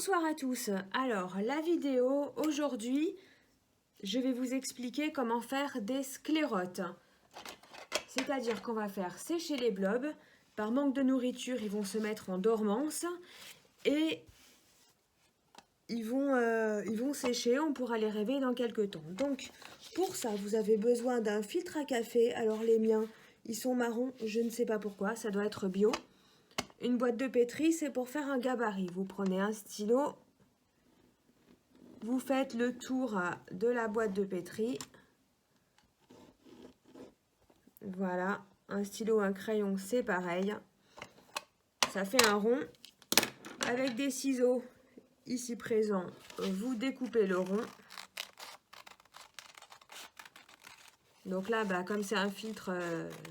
Bonsoir à tous. Alors, la vidéo aujourd'hui, je vais vous expliquer comment faire des sclérotes. C'est-à-dire qu'on va faire sécher les blobs. Par manque de nourriture, ils vont se mettre en dormance et ils vont sécher. On pourra les réveiller dans quelques temps. Donc, pour ça, vous avez besoin d'un filtre à café. Alors, les miens, ils sont marrons. Je ne sais pas pourquoi. Ça doit être bio. Une boîte de pétri, c'est pour faire un gabarit. Vous prenez un stylo. Vous faites le tour de la boîte de pétri. Voilà, un stylo, un crayon, c'est pareil. Ça fait un rond. Avec des ciseaux ici présents, vous découpez le rond. Donc là, comme c'est un filtre,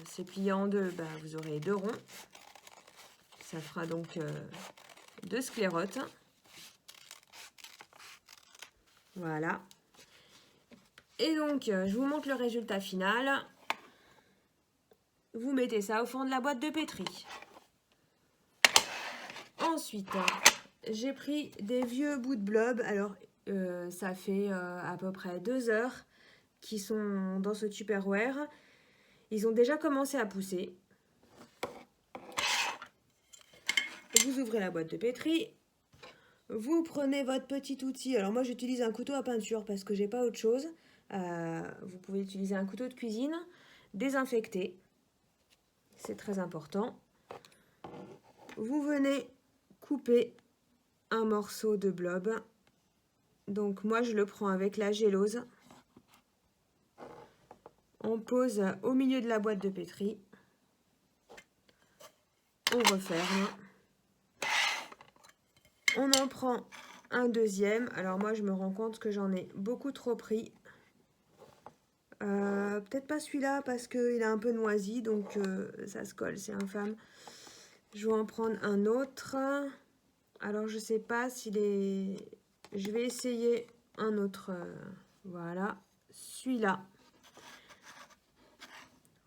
c'est plié en deux, vous aurez deux ronds. Ça fera donc deux sclérotes. Voilà. Et donc, je vous montre le résultat final. Vous mettez ça au fond de la boîte de pétri. Ensuite, j'ai pris des vieux bouts de blob. Alors, ça fait à peu près 2 heures qu'ils sont dans ce Tupperware. Ils ont déjà commencé à pousser. Vous ouvrez la boîte de pétri. Vous prenez votre petit outil. Alors moi, j'utilise un couteau à peinture parce que j'ai pas autre chose. Vous pouvez utiliser un couteau de cuisine. Désinfecté. C'est très important. Vous venez couper un morceau de blob. Donc moi, je le prends avec la gélose. On pose au milieu de la boîte de pétri. On referme. On en prend un deuxième. Alors moi, je me rends compte que j'en ai beaucoup trop pris. Peut-être pas celui-là parce qu'il est un peu noisi, donc ça se colle, c'est infâme. Je vais en prendre un autre. Alors je sais pas s'il est... Je vais essayer un autre. Voilà, celui-là.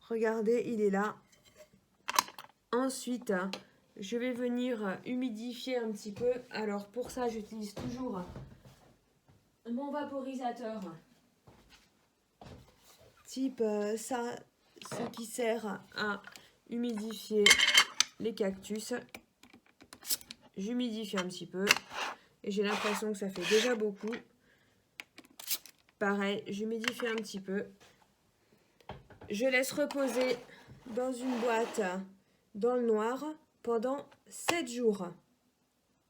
Regardez, il est là. Ensuite, je vais venir humidifier un petit peu. Alors pour ça, j'utilise toujours mon vaporisateur. Type ça, ce qui sert à humidifier les cactus. J'humidifie un petit peu. Et j'ai l'impression que ça fait déjà beaucoup. Pareil, j'humidifie un petit peu. Je laisse reposer dans une boîte dans le noir pendant 7 jours.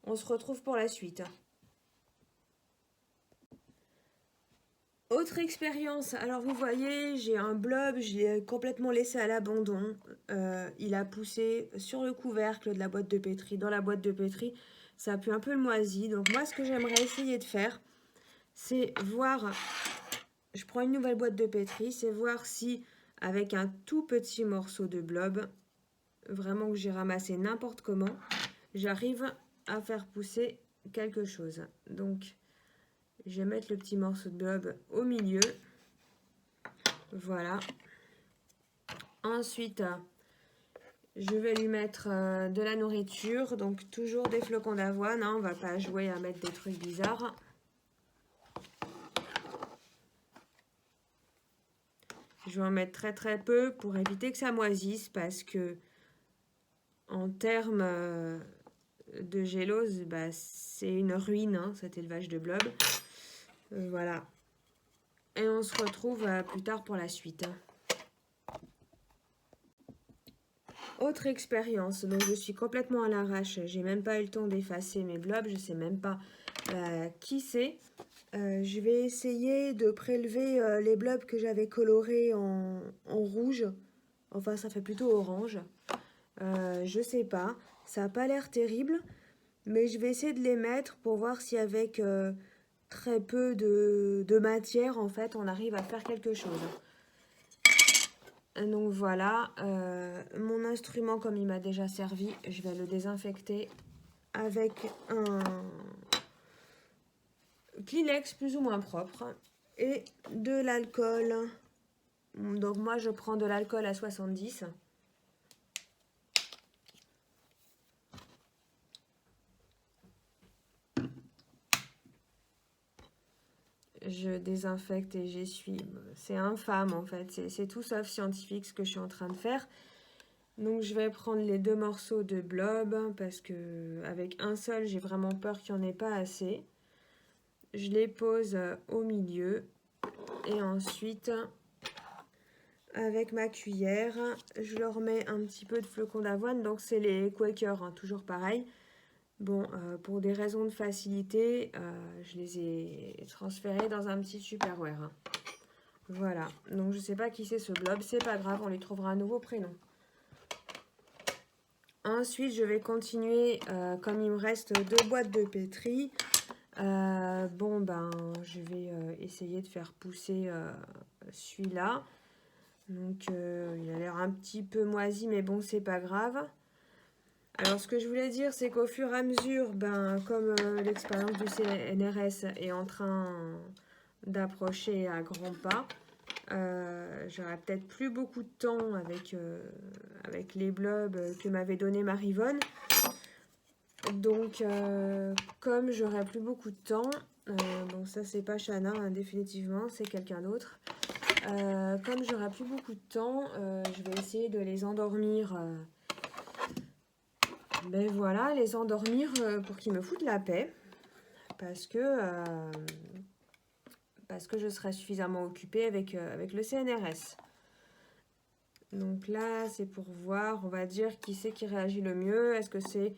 On se retrouve pour la suite. Autre expérience, alors vous voyez, j'ai un blob, je l'ai complètement laissé à l'abandon. Il a poussé sur le couvercle de la boîte de pétri. Dans la boîte de pétri, ça a pu un peu le moisi. Donc moi, ce que j'aimerais essayer de faire, c'est voir... Je prends une nouvelle boîte de pétri, c'est voir si, avec un tout petit morceau de blob, vraiment que j'ai ramassé n'importe comment, j'arrive à faire pousser quelque chose. Donc, je vais mettre le petit morceau de blob au milieu. Voilà. Ensuite, je vais lui mettre de la nourriture. Donc, toujours des flocons d'avoine. Hein, on ne va pas jouer à mettre des trucs bizarres. Je vais en mettre très très peu pour éviter que ça moisisse parce que en termes de gélose, c'est une ruine, hein, cet élevage de blob. Voilà. Et on se retrouve plus tard pour la suite. Autre expérience, donc je suis complètement à l'arrache. J'ai même pas eu le temps d'effacer mes blobs, je sais même pas qui c'est. Je vais essayer de prélever les blobs que j'avais colorés en rouge. Enfin, ça fait plutôt orange. Je sais pas. Ça n'a pas l'air terrible. Mais je vais essayer de les mettre pour voir si avec très peu de matière, en fait, on arrive à faire quelque chose. Donc voilà. Mon instrument, comme il m'a déjà servi, je vais le désinfecter avec un Kleenex plus ou moins propre et de l'alcool. Donc moi je prends de l'alcool à 70. je désinfecte et j'essuie. C'est infâme en fait, c'est tout sauf scientifique ce que je suis en train de faire. Donc je vais prendre les 2 morceaux de blob parce que avec un seul j'ai vraiment peur qu'il n'y en ait pas assez. Je les pose au milieu et ensuite avec ma cuillère je leur mets un petit peu de flocons d'avoine. Donc c'est les Quakers, hein, toujours pareil. Bon, pour des raisons de facilité, je les ai transférés dans un petit Tupperware. Hein. Voilà, donc je sais pas qui c'est ce blob, c'est pas grave, on lui trouvera un nouveau prénom. Ensuite, je vais continuer, comme il me reste 2 boîtes de pétri. Bon, ben, je vais essayer de faire pousser celui-là. Donc, il a l'air un petit peu moisi, mais bon, c'est pas grave. Alors, ce que je voulais dire, c'est qu'au fur et à mesure, ben, comme l'expérience du CNRS est en train d'approcher à grands pas, j'aurai peut-être plus beaucoup de temps avec les blobs que m'avait donné Marivonne. Donc, comme j'aurai plus beaucoup de temps, bon ça c'est pas Chana hein, définitivement, c'est quelqu'un d'autre. Comme j'aurai plus beaucoup de temps, je vais essayer de les endormir. Ben voilà, les endormir pour qu'ils me foutent la paix. Parce que je serai suffisamment occupée avec le CNRS. Donc là, c'est pour voir, on va dire, qui c'est qui réagit le mieux. Est-ce que c'est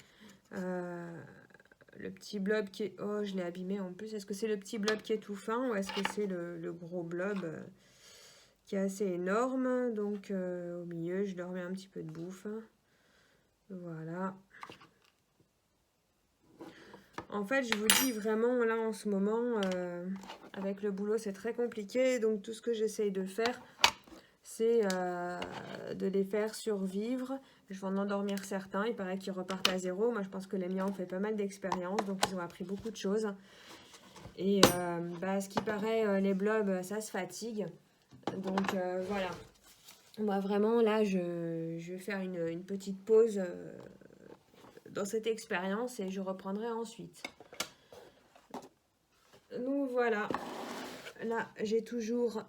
le petit blob qui est... Oh, je l'ai abîmé en plus. Est-ce que c'est le petit blob qui est tout fin ou est-ce que c'est le gros blob qui est assez énorme? Donc au milieu, je leur mets un petit peu de bouffe. Voilà. En fait, je vous dis vraiment, là, en ce moment, avec le boulot, c'est très compliqué. Donc, tout ce que j'essaye de faire, c'est de les faire survivre. Je vais en endormir certains. Il paraît qu'ils repartent à zéro. Moi, je pense que les miens ont fait pas mal d'expérience. Donc, ils ont appris beaucoup de choses. Et ce qui paraît, les blobs, ça se fatigue. Donc, voilà. Moi, vraiment, là, je vais faire une petite pause dans cette expérience et je reprendrai ensuite. Donc voilà, là j'ai toujours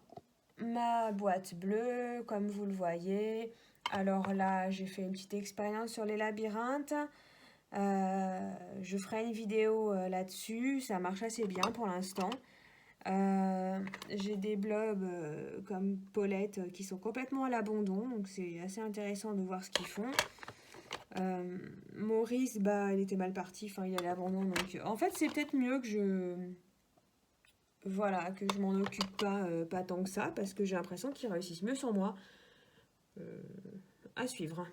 ma boîte bleue comme vous le voyez. Alors là j'ai fait une petite expérience sur les labyrinthes. Je ferai une vidéo là-dessus, ça marche assez bien pour l'instant. J'ai des blobs comme Paulette qui sont complètement à l'abandon, donc c'est assez intéressant de voir ce qu'ils font. Maurice, il était mal parti, il est à l'abandon, donc en fait c'est peut-être mieux que je m'en occupe pas tant que ça, parce que j'ai l'impression qu'ils réussissent mieux sans moi. À suivre.